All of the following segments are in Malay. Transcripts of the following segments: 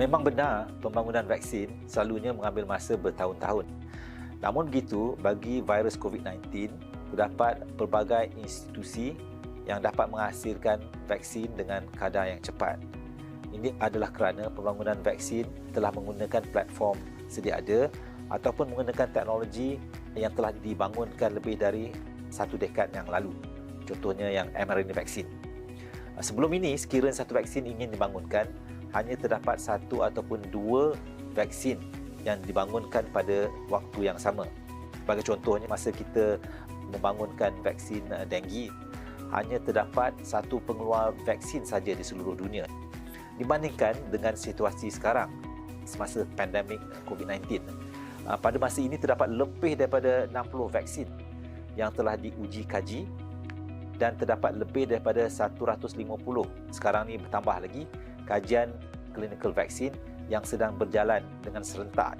Memang benar, pembangunan vaksin selalunya mengambil masa bertahun-tahun. Namun begitu, bagi virus COVID-19, terdapat pelbagai institusi yang dapat menghasilkan vaksin dengan kadar yang cepat. Ini adalah kerana pembangunan vaksin telah menggunakan platform sedia ada ataupun menggunakan teknologi yang telah dibangunkan lebih dari 1 dekad yang lalu. Contohnya yang mRNA vaksin. Sebelum ini, sekiranya satu vaksin ingin dibangunkan, hanya terdapat 1 ataupun 2 vaksin yang dibangunkan pada waktu yang sama. Sebagai contohnya, masa kita membangunkan vaksin denggi, hanya terdapat 1 pengeluar vaksin saja di seluruh dunia. Dibandingkan dengan situasi sekarang, semasa pandemik COVID-19. Pada masa ini terdapat lebih daripada 60 vaksin yang telah diuji kaji dan terdapat lebih daripada 150, sekarang ni bertambah lagi, kajian klinikal vaksin yang sedang berjalan dengan serentak.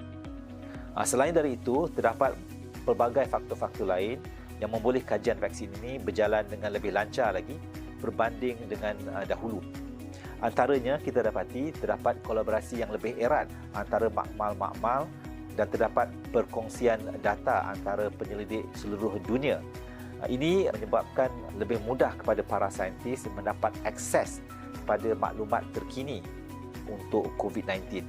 Selain dari itu, terdapat pelbagai faktor-faktor lain yang memboleh kajian vaksin ini berjalan dengan lebih lancar lagi berbanding dengan dahulu. Antaranya, kita dapati terdapat kolaborasi yang lebih erat antara makmal-makmal dan terdapat perkongsian data antara penyelidik seluruh dunia. Ini menyebabkan lebih mudah kepada para saintis mendapat akses kepada maklumat terkini untuk COVID-19.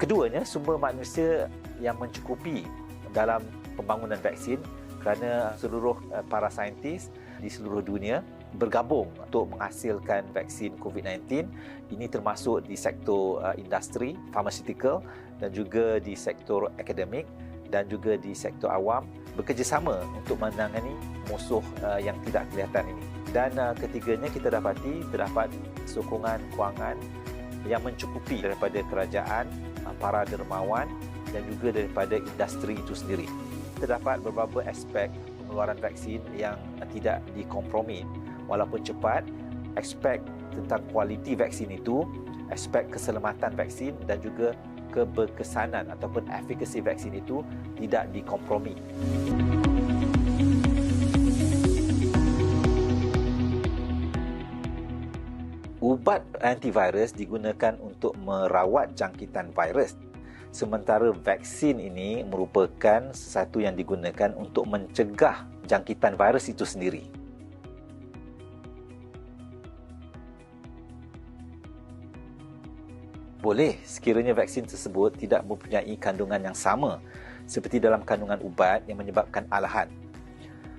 Keduanya, sumber manusia yang mencukupi dalam pembangunan vaksin kerana seluruh para saintis di seluruh dunia bergabung untuk menghasilkan vaksin COVID-19. Ini termasuk di sektor industri, pharmaceutical dan juga di sektor akademik dan juga di sektor awam bekerjasama untuk menangani musuh yang tidak kelihatan ini. Dan ketiganya, kita dapati terdapat sokongan kewangan yang mencukupi daripada kerajaan, para dermawan dan juga daripada industri itu sendiri. Terdapat beberapa aspek pengeluaran vaksin yang tidak dikompromi. Walaupun cepat, aspek tentang kualiti vaksin itu, aspek keselamatan vaksin dan juga keberkesanan ataupun efikasi vaksin itu tidak dikompromi. Ubat antivirus digunakan untuk merawat jangkitan virus, sementara vaksin ini merupakan sesuatu yang digunakan untuk mencegah jangkitan virus itu sendiri. Boleh sekiranya vaksin tersebut tidak mempunyai kandungan yang sama seperti dalam kandungan ubat yang menyebabkan alahan.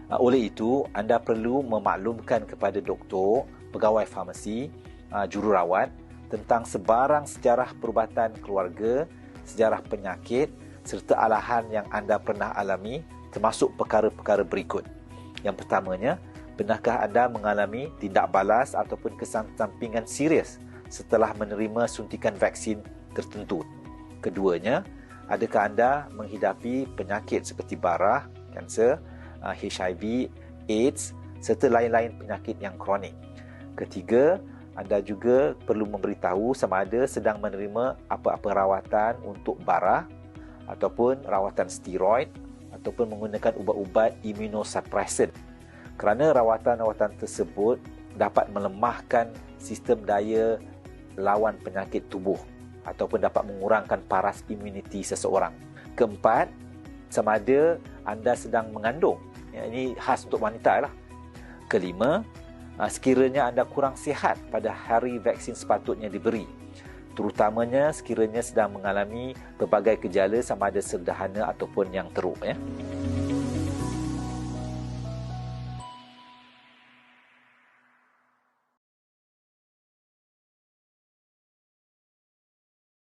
Oleh itu, anda perlu memaklumkan kepada doktor, pegawai farmasi, jururawat tentang sebarang sejarah perubatan keluarga, sejarah penyakit serta alahan yang anda pernah alami, termasuk perkara-perkara berikut. Yang pertamanya, benarkah anda mengalami tindak balas ataupun kesan sampingan serius setelah menerima suntikan vaksin tertentu? Keduanya, adakah anda menghidapi penyakit seperti barah, kanser, HIV, AIDS serta lain-lain penyakit yang kronik? Ketiga, anda juga perlu memberitahu sama ada sedang menerima apa-apa rawatan untuk barah ataupun rawatan steroid ataupun menggunakan ubat-ubat immunosuppressant, kerana rawatan-rawatan tersebut dapat melemahkan sistem daya lawan penyakit tubuh ataupun dapat mengurangkan paras imuniti seseorang. Keempat, sama ada anda sedang mengandung. Ini khas untuk wanita lah. Kelima, sekiranya anda kurang sihat pada hari vaksin sepatutnya diberi, terutamanya sekiranya sedang mengalami pelbagai gejala sama ada sederhana ataupun yang teruk.